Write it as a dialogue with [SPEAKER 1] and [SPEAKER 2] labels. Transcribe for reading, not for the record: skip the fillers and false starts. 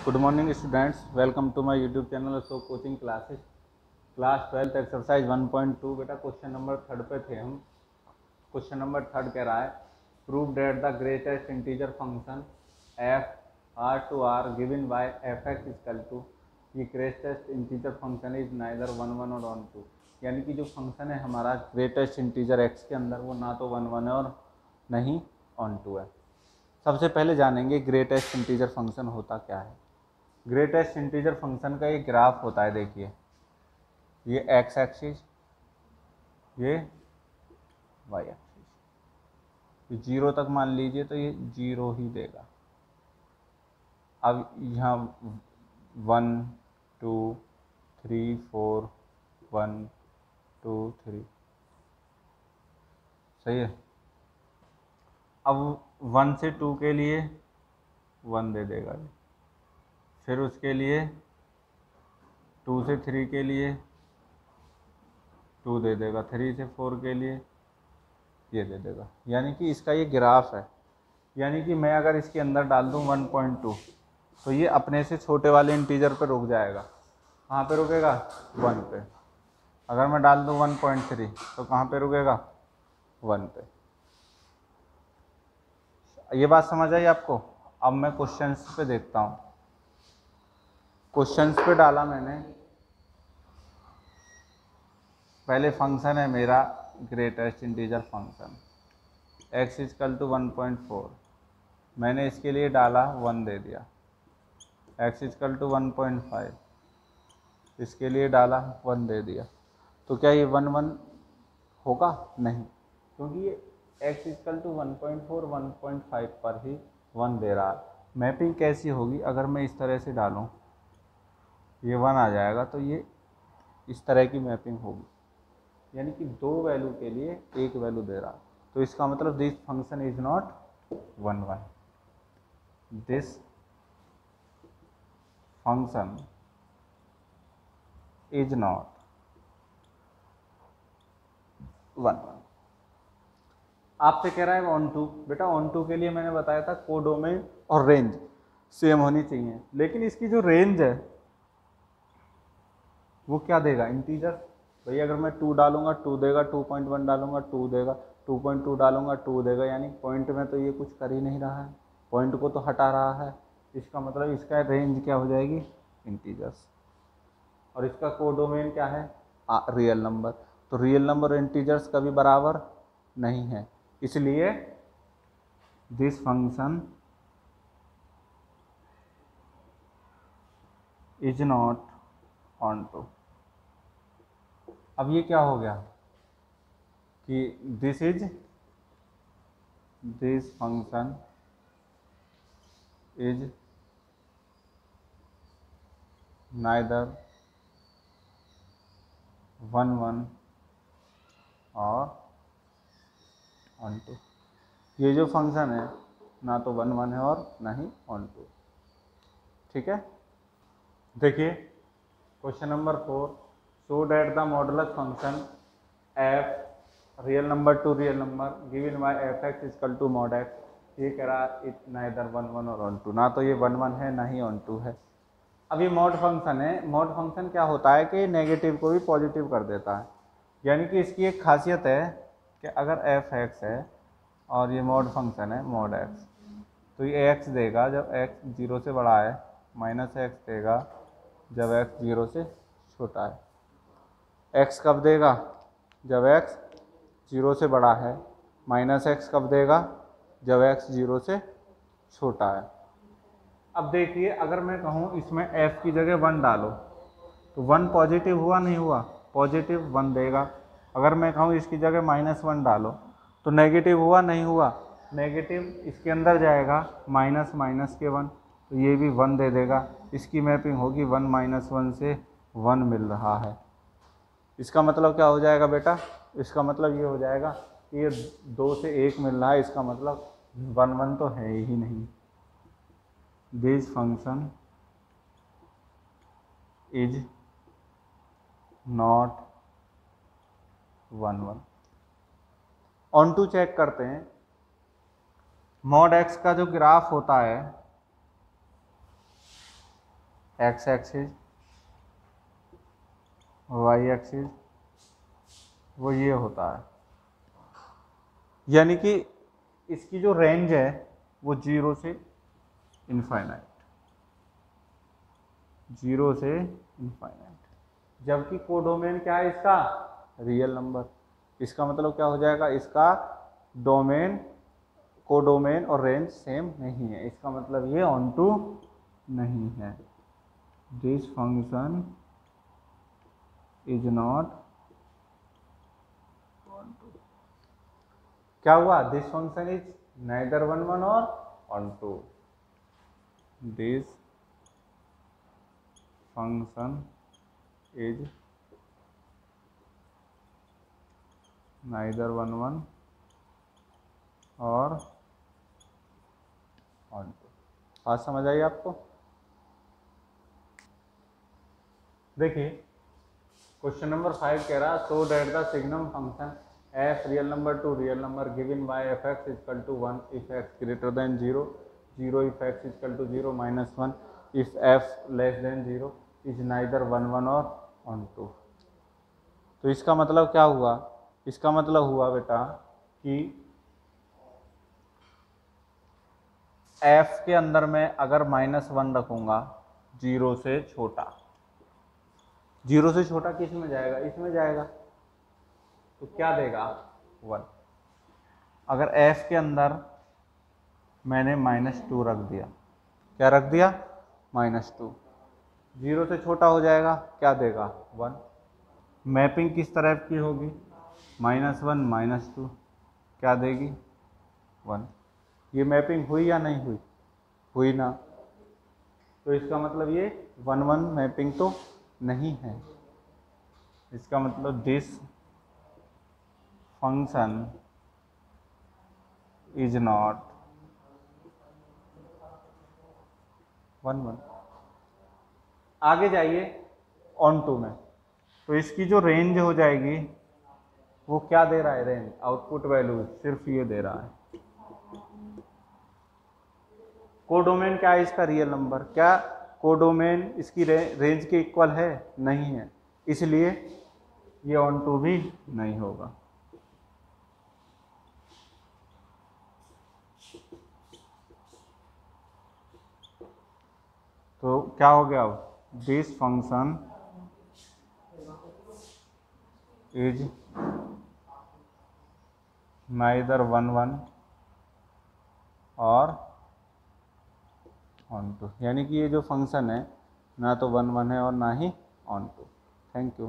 [SPEAKER 1] Good morning students, welcome to my YouTube channel so coaching classes. Class 12 exercise 1.2। बेटा question number 3 पे थे हम। Question number 3 कह रहा है prove that the greatest integer function F R to R given by F X equal to. ये greatest integer function is neither one one और onto, यानी कि जो फंक्शन है हमारा ग्रेटेस्ट इंटीजर एक्स के अंदर वो ना तो वन वन है और नहीं ऑन टू है। सबसे पहले जानेंगे ग्रेटेस्ट इंटीजर फंक्शन होता क्या है। ग्रेटेस्ट इंटीजर फंक्शन का ये ग्राफ होता है। देखिए ये एक्स एक्सिस, ये वाई एक्सिस। जीरो तक मान लीजिए तो ये जीरो ही देगा। अब यहाँ 1 2 3 4 1 2 3 सही है। अब 1 से 2 के लिए 1 दे देगा, फिर उसके लिए 2 से 3 के लिए 2 दे देगा, 3 से 4 के लिए ये दे देगा। यानी कि इसका ये ग्राफ है। यानी कि मैं अगर इसके अंदर डाल दूँ 1.2 तो ये अपने से छोटे वाले इंटीजर पे रुक जाएगा। कहाँ पे रुकेगा? 1 पे। अगर मैं डाल दूँ 1.3 तो कहाँ पे रुकेगा? 1 पे। ये बात समझ आई आपको? अब मैं क्वेश्चंस पे देखता हूँ। क्वेश्चंस पे डाला मैंने, पहले फंक्शन है मेरा greatest integer function x equal to 1.4। मैंने इसके लिए डाला 1 दे दिया। x इक्वल टू 1.5, इसके लिए डाला 1 दे दिया। तो क्या ये 1 1 होगा? नहीं, क्योंकि ये x इक्वल टू 1.4 1.5 पर ही 1 दे रहा है। मैपिंग कैसी होगी? अगर मैं इस तरह से डालूँ ये 1 आ जाएगा, तो ये इस तरह की मैपिंग होगी। यानी कि 2 वैल्यू के लिए 1 वैल्यू दे रहा। तो इसका मतलब this function is not 1 1। This function is not 1 1। आपसे कह रहा है ऑन टू। बेटा ऑन टू के लिए मैंने बताया था कोडोमेन और रेंज सेम होनी चाहिए, लेकिन इसकी जो रेंज है वो क्या देगा? इंटीजर। भैया अगर मैं 2 डालूंगा 2 देगा, 2.1 डालूंगा 2 देगा, 2.2 डालूंगा 2 देगा। यानी पॉइंट में तो ये कुछ कर ही नहीं रहा है, पॉइंट को तो हटा रहा है। इसका मतलब इसका रेंज क्या हो जाएगी? इंटीजर्स। और इसका कोडोमेन क्या है? Real number. तो रियल नंबर और इंटीजर्स कभी बराबर नहीं है, इसलिए this function is not onto. अब ये क्या हो गया कि दिस फंक्शन इज नाइदर 1 1 और ऑन टू। ये जो फंक्शन है ना तो 1 1 है और ना ही ऑन टू। ठीक है, देखिए question number 4, show that the modulus function F real number to real number given by F X equal to mod X. ये कह रहा है इट नाइदर 1 1 और ऑन टू। ना तो ये 1 1 है ना ही ऑन टू है। अब ये मॉड फंक्शन है। मॉड फंक्शन क्या होता है कि नेगेटिव को भी पॉजिटिव कर देता है। यानी कि इसकी एक खासियत है कि अगर एफ एक्स है और ये मॉड फंक्शन है मॉड एक्स, तो ये एक्स देगा जब एक्स 0 से बड़ा है, माइनस एक्स देगा जब एक्स 0 से छोटा है। एक्स कब देगा? जब एक्स 0 से बड़ा है। माइनस एक्स कब देगा? जब एक्स 0 से छोटा है। अब देखिए अगर मैं कहूँ इसमें f की जगह 1 डालो तो 1 पॉजिटिव हुआ नहीं हुआ? पॉजिटिव 1 देगा। अगर मैं कहूँ इसकी जगह -1 डालो तो नेगेटिव हुआ नहीं हुआ? नेगेटिव इसके अंदर जाएगा माइनस माइनस के 1, तो ये भी 1 दे देगा। इसकी मैपिंग होगी 1 -1 से 1 मिल रहा है। इसका मतलब क्या हो जाएगा बेटा? इसका मतलब ये हो जाएगा कि ये 2 से 1 मिल रहा है, इसका मतलब 1 1 तो है ही नहीं। This function is not 1 1। Onto check करते हैं। मॉड एक्स का जो ग्राफ होता है एक्स एक्सिस, वाई एक्सिस, वो ये होता है। यानी कि इसकी जो रेंज है वो 0 से इनफाइनाइट, 0 से इनफाइनाइट, जबकि कोडोमेन क्या है इसका, रियल नंबर। इसका मतलब क्या हो जाएगा, इसका डोमेन, कोडोमेन और रेंज सेम नहीं है, इसका मतलब ये ऑन टू नहीं है। This function is not onto. क्या हुआ, दिस फंक्शन इज नाइदर 1 1 और onto. This function is neither 1 1 और ऑन टू। बात समझ आई आपको? देखिए क्वेश्चन नंबर 5 कह रहा, so that the signum function F real number to real number given by F X equal to 1 if X greater than 0, 0 if X equal to 0, -1 if F less than 0 is neither 1 1 और on to. तो इसका मतलब क्या हुआ, इसका मतलब हुआ बेटा कि f के अंदर में अगर -1 रखूंगा, 0 से छोटा, 0 से छोटा किस में जाएगा, इसमें जाएगा, तो क्या देगा 1। अगर f के अंदर मैंने -2 रख दिया, क्या रख दिया, -2, 0 से छोटा हो जाएगा, क्या देगा 1। मैपिंग किस तरह की होगी, -1 -2, क्या देगी 1। ये मैपिंग हुई या नहीं हुई, हुई ना, तो इसका मतलब ये 1 1 मैपिंग तो नहीं है। इसका मतलब दिस फंक्शन इज नॉट 1 1। आगे जाइए ऑन टू में, तो इसकी जो रेंज हो जाएगी वो क्या दे रहा है, रेंज आउटपुट वैल्यू सिर्फ ये दे रहा है। कोडोमेन क्या है इसका, रियल नंबर। क्या कोडोमेन इसकी रेंज के इक्वल है, नहीं है, इसलिए ये ऑन टू भी नहीं होगा। तो क्या हो गया, दिस फंक्शन इज नाइदर 1 1 और ऑन टू, यानी कि ये जो फंक्शन है ना तो 1 1 है और ना ही ऑन टू। Thank you.